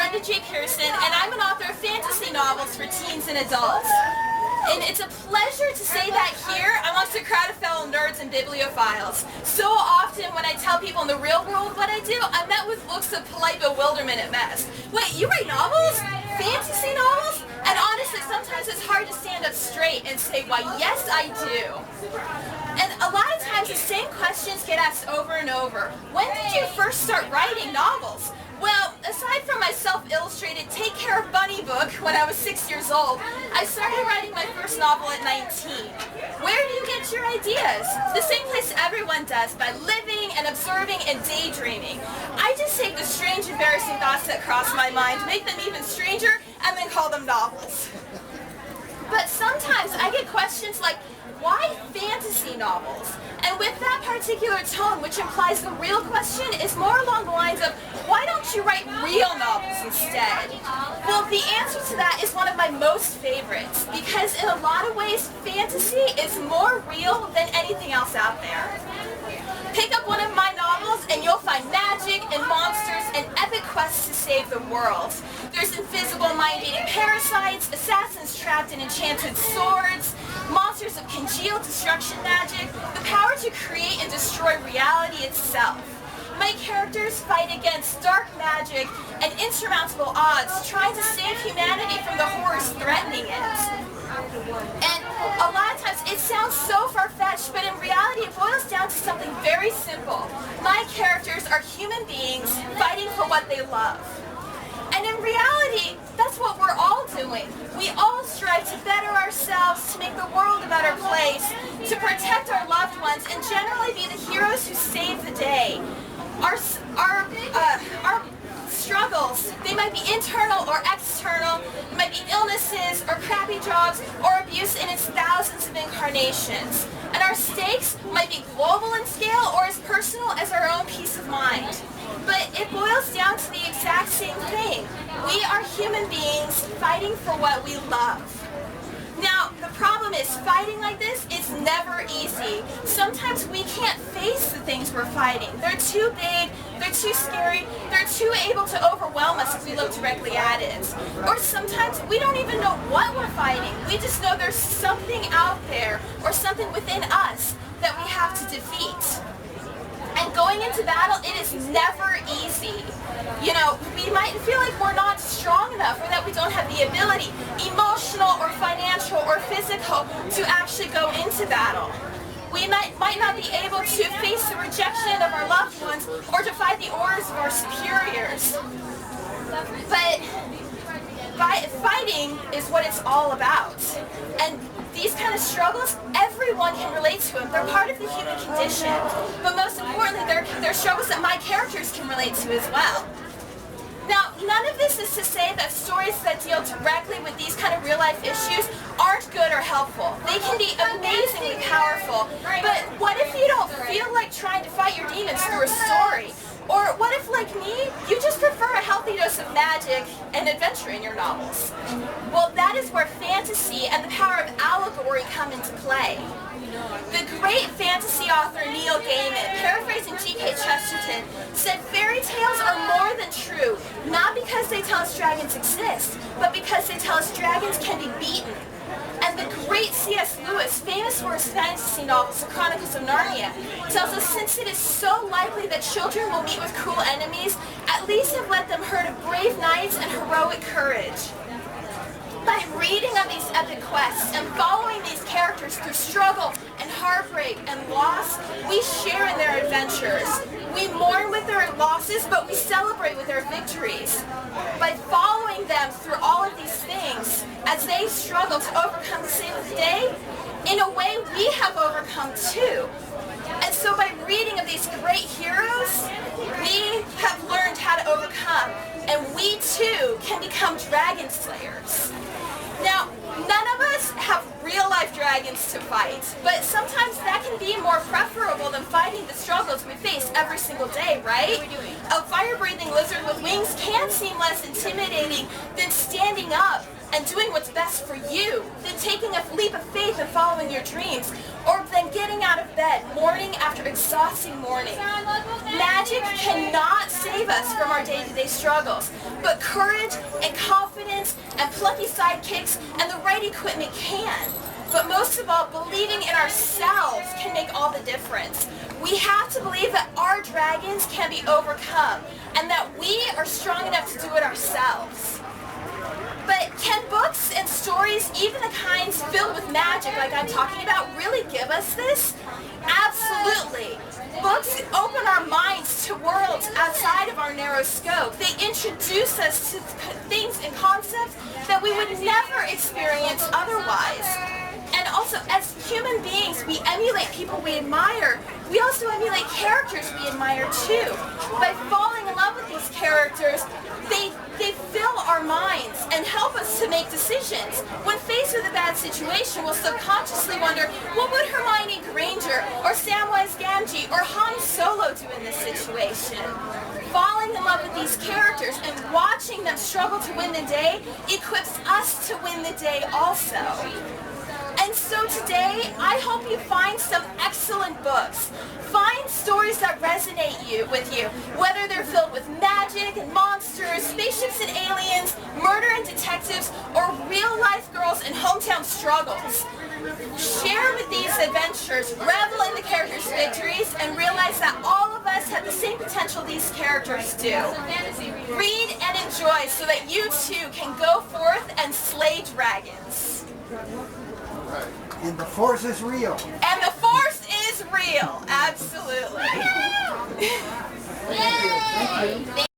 Brenda J. Pearson, and I'm an author of fantasy novels for teens and adults. And it's a pleasure to say that here amongst a crowd of fellow nerds and bibliophiles. So often when I tell people in the real world what I do, I'm met with looks of polite bewilderment at best. Wait, you write novels? Fantasy novels? And honestly, sometimes it's hard to stand up straight and say, why, yes, I do. And a lot of times the same questions get asked over and over. When did you first start writing novels? Well, aside from my self-illustrated Take Care of Bunny book when I was 6 years old, I started writing my first novel at 19. Where do you get your ideas? The same place everyone does, by living and observing and daydreaming. I just take the strange, embarrassing thoughts that cross my mind, make them even stranger, and then call them novels. But sometimes I get questions like, why fantasy novels? And with that particular tone, which implies the real question is more along the lines of, why don't you write real novels instead? Well, the answer to that is one of my most favorites, because in a lot of ways, fantasy is more real than anything else out there. Pick up one of my novels and you'll find magic and monsters and epic quests to save the world. There's invisible mind-eating parasites, assassins trapped in enchanted swords, monsters of congealed destruction magic, the power to create and destroy reality itself. My characters fight against dark magic and insurmountable odds, trying to save humanity from the horrors threatening it. And a lot of times it sounds so far-fetched, but in reality it boils down to something very simple. My characters are human beings fighting for what they love. And in reality, that's what we're all doing. We all strive to better ourselves, to make the world a better place, to protect our loved ones, and generally be the heroes who save the day. Our struggles, they might be internal or external, it might be illnesses or crappy jobs or abuse in its thousands of incarnations. And our stakes might be global in scale or as personal as our own peace of mind. But it boils down to the exact same thing. We are human beings fighting for what we love. Now, the problem is, fighting like this is never easy. Sometimes we can't face the things we're fighting. They're too big, they're too scary, they're too able to overwhelm us if we look directly at it. Or sometimes we don't even know what we're fighting. We just know there's something out there, or something within us, that we have to defeat. And going into battle, it is never easy. You know, we might feel like we're not strong enough, or that we don't have the ability, emotional or financial or physical, to actually go into battle. We might not be able to face the rejection of our loved ones or defy the orders of our superiors. But fighting is what it's all about. And these kind of struggles, everyone can relate to them. They're part of the human condition. But most importantly, they're struggles that my characters can relate to as well. Now, none of this is to say that stories that deal directly with these kind of real-life issues aren't good or helpful. They can be amazingly powerful. But what if you don't feel like trying to fight your demons through a story? Or what if, like me, you just prefer a healthy dose of magic and adventure in your novels? Well, that is where fantasy and the power of allegory come into play. The great fantasy author Neil Gaiman, paraphrasing G.K. Chesterton, said fairy tales are more than true, not because they tell us dragons exist, but because they tell us dragons can be beaten. And the great C.S. Lewis, famous for his fantasy novels, The Chronicles of Narnia, tells us since it is so likely that children will meet with cruel enemies, at least have let them heard of brave knights and heroic courage. By reading of these epic quests and following these characters through struggle and heartbreak and loss, we share in their adventures. We mourn with their losses, but we celebrate with their victories. By following them through all of these things, as they struggle to overcome the same of the day, in a way we have overcome too. And so by reading of these great heroes, we have learned how to overcome, and we too can become Dragonslayers. Now, none of us have real-life dragons to fight, but sometimes that can be more preferable than fighting the struggles we face every single day, right? A fire-breathing lizard with wings can seem less intimidating than standing up and doing what's best for you than taking a leap of faith and following your dreams, or than getting out of bed morning after exhausting morning. Magic cannot save us from our day-to-day struggles, but courage and confidence and plucky sidekicks and the right equipment can. But most of all, believing in ourselves can make all the difference. We have to believe that our dragons can be overcome and that we are strong enough to do it ourselves. But can books and stories, even the kinds filled with magic like I'm talking about, really give us this? Absolutely. Books open our minds to worlds outside of our narrow scope. They introduce us to things and concepts that we would never experience otherwise. And also, as human beings, we emulate people we admire. We also emulate characters we admire too. By falling in love with these characters, they fill our minds and help us to make decisions. When faced with a bad situation, we'll subconsciously wonder, what would Hermione Granger or Samwise Gamgee or Han Solo do in this situation? Falling in love with these characters and watching them struggle to win the day equips us to win the day also. And so today, I hope you find some excellent books. Find stories that resonate with you, whether they're filled with magic and monsters, spaceships and aliens, murder and detectives, or real-life girls and hometown struggles. Share with these adventures, revel in the characters' victories, and realize that all of us have the same potential these characters do. Read and enjoy so that you too can go forth and slay dragons. And the force is real. And the force is real. Absolutely. Thank you. Thank you.